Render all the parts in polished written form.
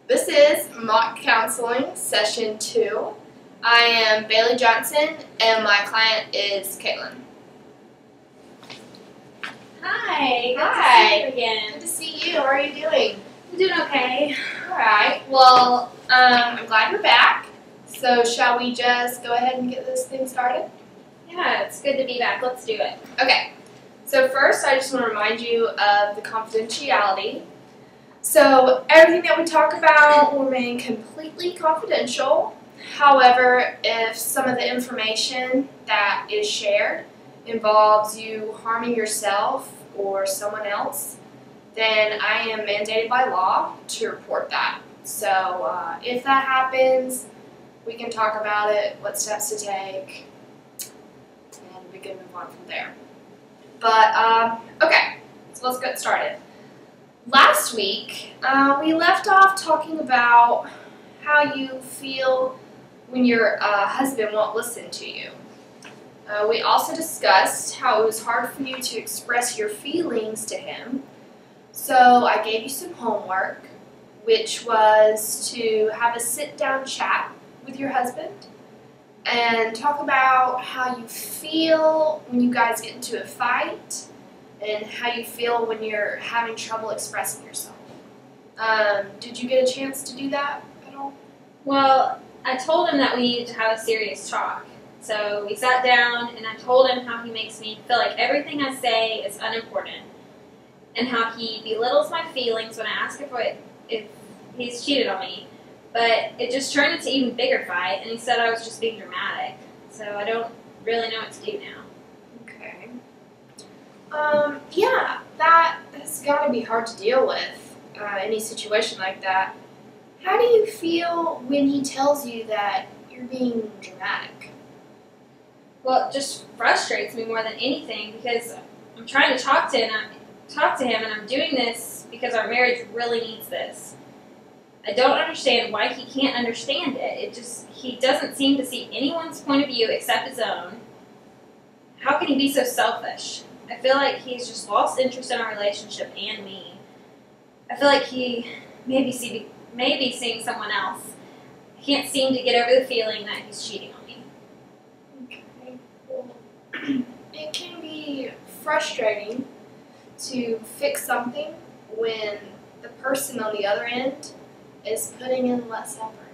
This is Mock Counseling Session 2. I am Bailey Johnson and my client is Caitlin. Hi. Hi. Good to see you again. Good to see you. How are you doing? I'm doing okay. Alright, well, I'm glad you're back. So shall we just go ahead and get this thing started? Yeah, it's good to be back. Let's do it. Okay, so first I just want to remind you of the confidentiality. So everything that we talk about will remain completely confidential. However, if some of the information that is shared involves you harming yourself or someone else, then I am mandated by law to report that. So if that happens, we can talk about it, what steps to take, and we can move on from there. But, okay, so let's get started. Last week, we left off talking about how you feel when your husband won't listen to you. We also discussed how it was hard for you to express your feelings to him. So I gave you some homework, which was to have a sit-down chat with your husband and talk about how you feel when you guys get into a fight and how you feel when you're having trouble expressing yourself. Did you get a chance to do that at all? Well, I told him that we needed to have a serious talk. So we sat down and I told him how he makes me feel like everything I say is unimportant and how he belittles my feelings when I ask if he's cheated on me. But it just turned into an even bigger fight and he said I was just being dramatic. So I don't really know what to do now. Okay. Yeah, that has got to be hard to deal with, any situation like that. How do you feel when he tells you that you're being dramatic? Well, it just frustrates me more than anything because I'm trying to talk to him and I'm doing this because our marriage really needs this. I don't understand why he can't understand it. He doesn't seem to see anyone's point of view except his own. How can he be so selfish? I feel like he's just lost interest in our relationship and me. I feel like he may be seeing someone else. I can't seem to get over the feeling that he's cheating on me. Okay. Well, it can be frustrating to fix something when the person on the other end is putting in less effort.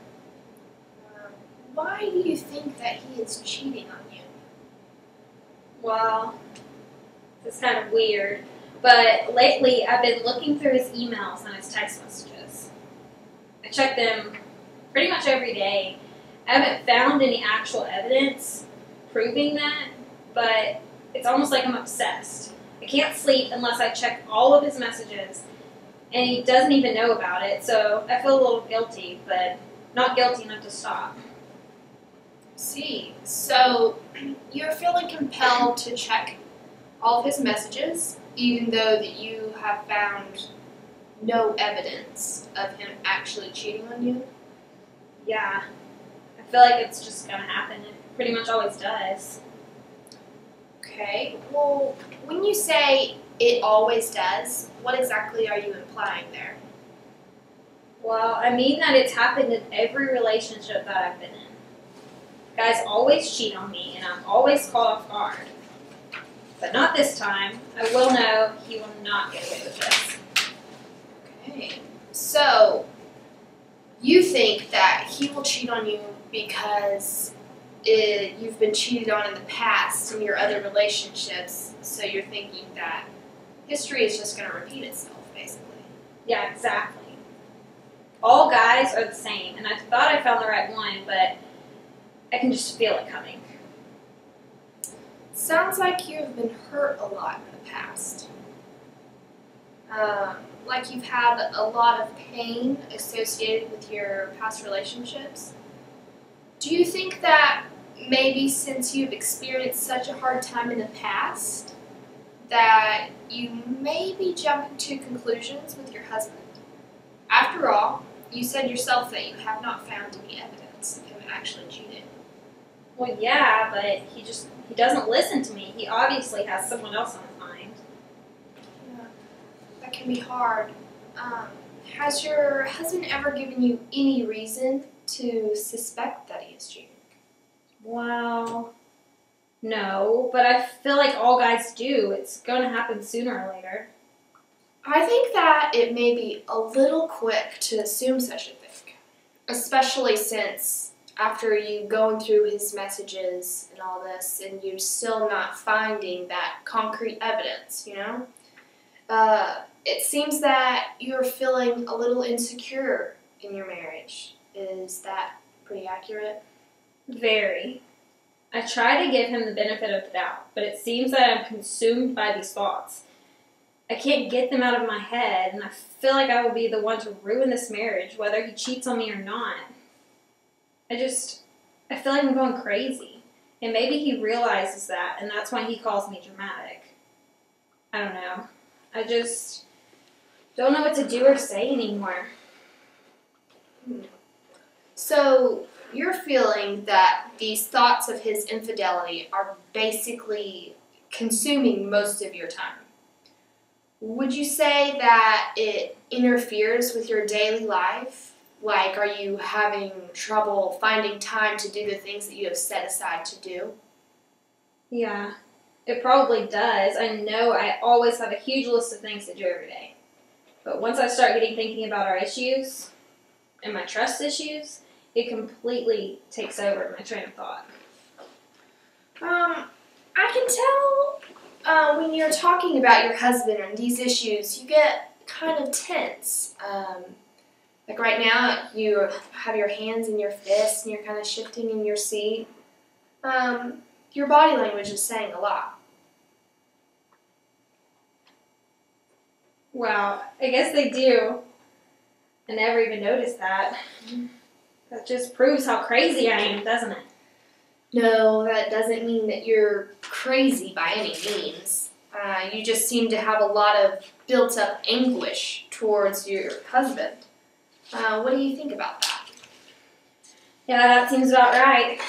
Why do you think that he is cheating on you? Well, it's kind of weird, but lately I've been looking through his emails and his text messages. I check them pretty much every day. I haven't found any actual evidence proving that, but it's almost like I'm obsessed. I can't sleep unless I check all of his messages, and he doesn't even know about it, so I feel a little guilty, but not guilty enough to stop. See, so you're feeling compelled to check all of his messages, even though that you have found no evidence of him actually cheating on you? Yeah, I feel like it's just gonna happen. It pretty much always does. Okay, well, when you say it always does, what exactly are you implying there? Well, I mean that it's happened in every relationship that I've been in. Guys always cheat on me, and I'm always caught off guard. But not this time. I will know he will not get away with this. Okay, so you think that he will cheat on you because you've been cheated on in the past in your other relationships, so you're thinking that history is just going to repeat itself, basically. Yeah, exactly. All guys are the same, and I thought I found the right one, but I can just feel it coming. Sounds like you've been hurt a lot in the past. Like you've had a lot of pain associated with your past relationships. Do you think that maybe since you've experienced such a hard time in the past, that you may be jumping to conclusions with your husband? After all, you said yourself that you have not found any evidence of him actually cheating. Well, yeah, but he doesn't listen to me. He obviously has someone else on his mind. Yeah, that can be hard. has your husband ever given you any reason to suspect that he is cheating? Well, no, but I feel like all guys do. It's going to happen sooner or later. I think that it may be a little quick to assume such a thing, especially since after you going through his messages and all this and you're still not finding that concrete evidence, you know? It seems that you're feeling a little insecure in your marriage. Is that pretty accurate? Very. I try to give him the benefit of the doubt, but it seems that I'm consumed by these thoughts. I can't get them out of my head, and I feel like I will be the one to ruin this marriage, whether he cheats on me or not. I feel like I'm going crazy. And maybe he realizes that, and that's why he calls me dramatic. I don't know. I just don't know what to do or say anymore. So, you're feeling that these thoughts of his infidelity are basically consuming most of your time. Would you say that it interferes with your daily life? Like, are you having trouble finding time to do the things that you have set aside to do? Yeah, it probably does. I know I always have a huge list of things to do every day. But once I start thinking about our issues and my trust issues, it completely takes over my train of thought. I can tell when you're talking about your husband and these issues, you get kind of tense. Like right now, you have your hands in your fists and you're kind of shifting in your seat. Your body language is saying a lot. Wow, I guess they do. I never even noticed that. That just proves how crazy I am, doesn't it? No, that doesn't mean that you're crazy by any means. You just seem to have a lot of built-up anguish towards your husband. What do you think about that? Yeah, that seems about right.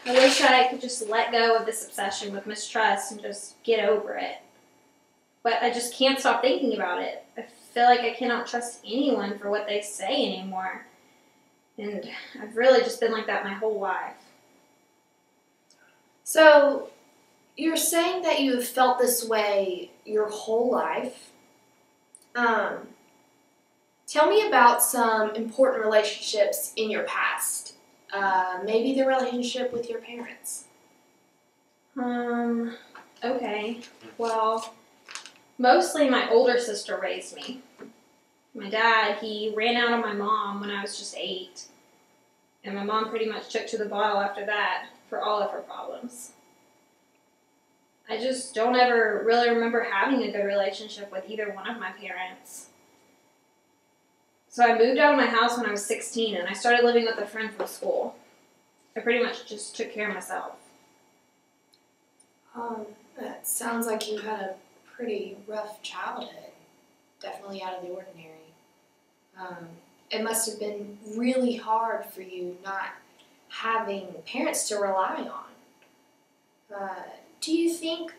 I wish I could just let go of this obsession with mistrust and just get over it. But I just can't stop thinking about it. I feel like I cannot trust anyone for what they say anymore. And I've really just been like that my whole life. So, you're saying that you have felt this way your whole life. Tell me about some important relationships in your past. Maybe the relationship with your parents. Okay. Well, mostly my older sister raised me. My dad, he ran out on my mom when I was just 8. And my mom pretty much took to the bottle after that for all of her problems. I just don't ever really remember having a good relationship with either one of my parents. So I moved out of my house when I was 16 and I started living with a friend from school. I pretty much just took care of myself. That sounds like you had a pretty rough childhood. Definitely out of the ordinary. It must have been really hard for you not having parents to rely on. Do you think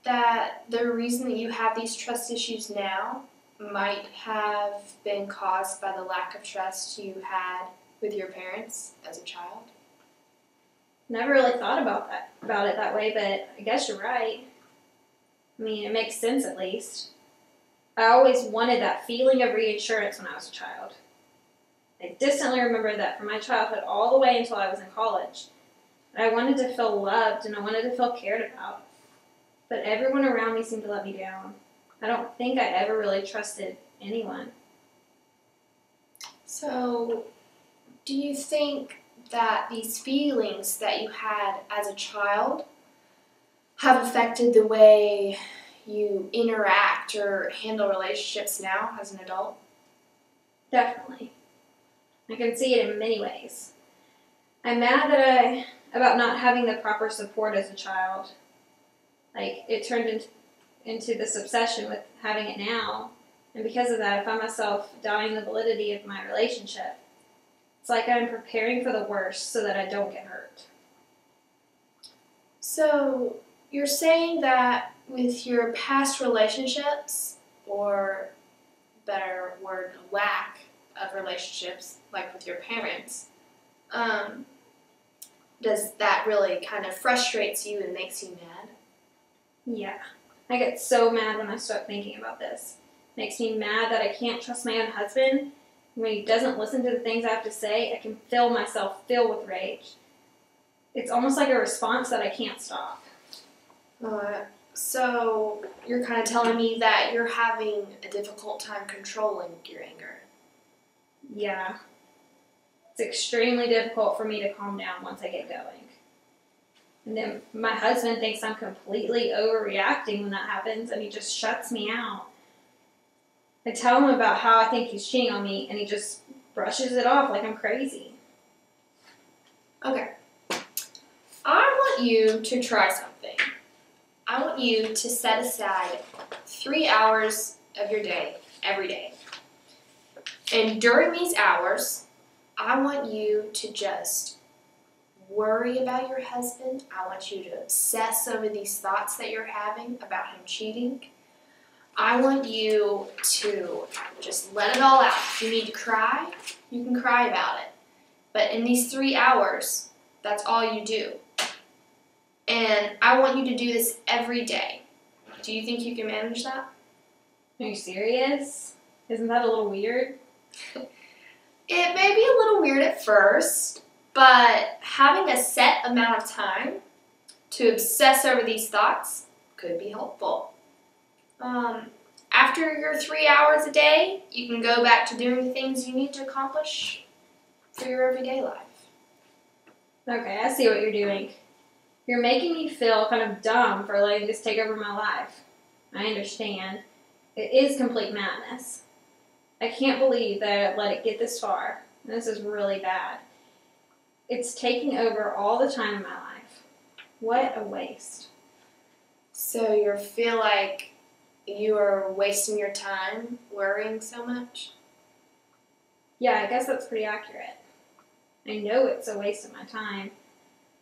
that the reason that you have these trust issues now might have been caused by the lack of trust you had with your parents as a child? Never really thought about it that way, but I guess you're right. I mean, it makes sense at least. I always wanted that feeling of reassurance when I was a child. I distinctly remember that from my childhood all the way until I was in college. I wanted to feel loved and I wanted to feel cared about. But everyone around me seemed to let me down. I don't think I ever really trusted anyone. So, do you think that these feelings that you had as a child have affected the way you interact or handle relationships now as an adult? Definitely. I can see it in many ways. I'm mad about not having the proper support as a child. Like, it turned into this obsession with having it now. And because of that, I find myself doubting the validity of my relationship. It's like I'm preparing for the worst so that I don't get hurt. So, you're saying that with your past relationships or better word, lack of relationships, like with your parents, does that really kind of frustrates you and makes you mad? Yeah. I get so mad when I start thinking about this. Makes me mad that I can't trust my own husband. When he doesn't listen to the things I have to say, I can feel myself fill with rage. It's almost like a response that I can't stop. So you're kind of telling me that you're having a difficult time controlling your anger. Yeah. It's extremely difficult for me to calm down once I get going. And then my husband thinks I'm completely overreacting when that happens, and he just shuts me out. I tell him about how I think he's cheating on me, and he just brushes it off like I'm crazy. Okay. I want you to try something. I want you to set aside 3 hours of your day, every day. And during these hours, I want you to just worry about your husband. I want you to obsess over these thoughts that you're having about him cheating. I want you to just let it all out. If you need to cry, you can cry about it. But in these 3 hours, that's all you do. And I want you to do this every day. Do you think you can manage that? Are you serious? Isn't that a little weird? It may be a little weird at first, but having a set amount of time to obsess over these thoughts could be helpful. After your 3 hours a day, you can go back to doing the things you need to accomplish for your everyday life. Okay, I see what you're doing. You're making me feel kind of dumb for letting this take over my life. I understand. It is complete madness. I can't believe that I let it get this far. This is really bad. It's taking over all the time in my life. What a waste. So you feel like you are wasting your time worrying so much? Yeah, I guess that's pretty accurate. I know it's a waste of my time.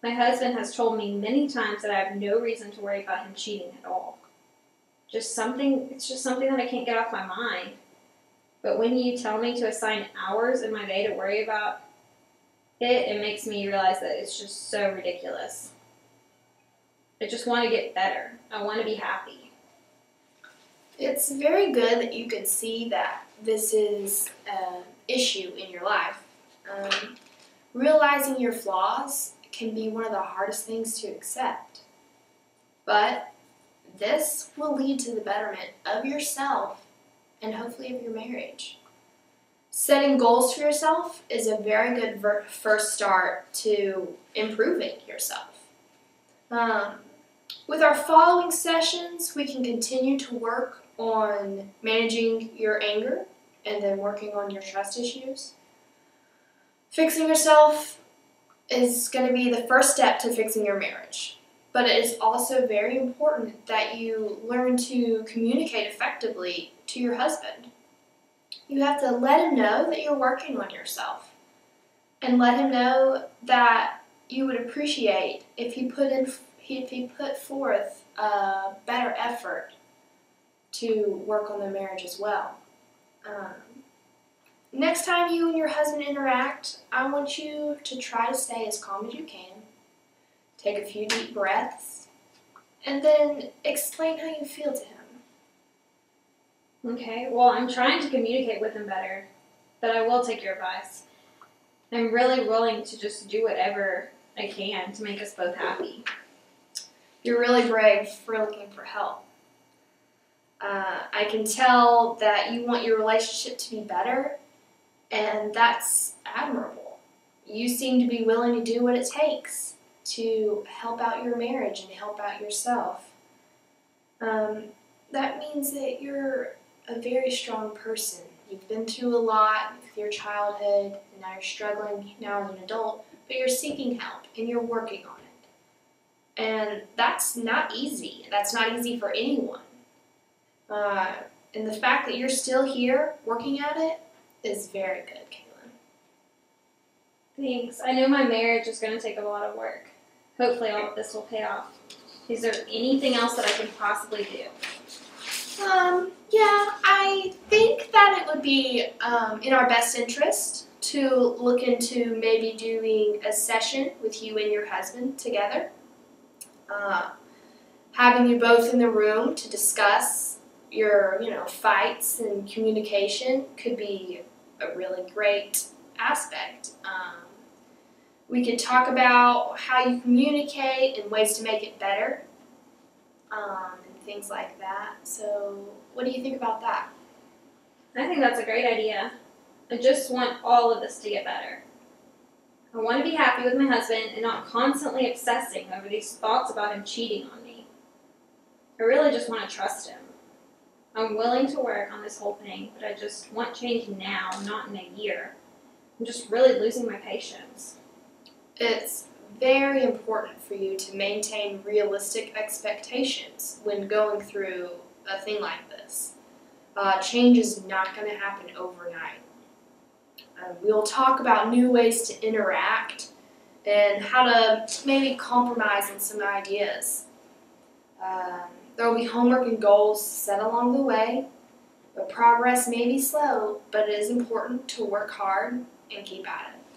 My husband has told me many times that I have no reason to worry about him cheating at all. It's just something that I can't get off my mind. But when you tell me to assign hours in my day to worry about it makes me realize that it's just so ridiculous. I just want to get better. I want to be happy. It's very good that you can see that this is an issue in your life. Realizing your flaws can be one of the hardest things to accept. But this will lead to the betterment of yourself and hopefully of your marriage. Setting goals for yourself is a very good first start to improving yourself. With our following sessions, we can continue to work on managing your anger and then working on your trust issues. Fixing yourself is going to be the first step to fixing your marriage. But it is also very important that you learn to communicate effectively to your husband. You have to let him know that you're working on yourself and let him know that you would appreciate if he put forth a better effort to work on the marriage as well. Next time you and your husband interact, I want you to try to stay as calm as you can. Take a few deep breaths, and then explain how you feel to him. Okay, well, I'm trying to communicate with him better, but I will take your advice. I'm really willing to just do whatever I can to make us both happy. You're really brave for looking for help. I can tell that you want your relationship to be better, and that's admirable. You seem to be willing to do what it takes to help out your marriage and help out yourself. That means that you're a very strong person. You've been through a lot with your childhood, and now you're struggling now as an adult, but you're seeking help and you're working on it. And that's not easy. That's not easy for anyone. And the fact that you're still here working at it is very good, Kaylin. Thanks. I know my marriage is going to take a lot of work. Hopefully all of this will pay off. Is there anything else that I can possibly do? Yeah, I think that it would be in our best interest to look into maybe doing a session with you and your husband together. Uh, Having you both in the room to discuss your, fights and communication could be a really great aspect. We could talk about how you communicate and ways to make it better, and things like that. So, what do you think about that? I think that's a great idea. I just want all of this to get better. I want to be happy with my husband and not constantly obsessing over these thoughts about him cheating on me. I really just want to trust him. I'm willing to work on this whole thing, but I just want change now, not in a year. I'm just really losing my patience. It's very important for you to maintain realistic expectations when going through a thing like this. Change is not going to happen overnight. We'll talk about new ways to interact and how to maybe compromise on some ideas. There will be homework and goals set along the way, but progress may be slow, but it is important to work hard and keep at it.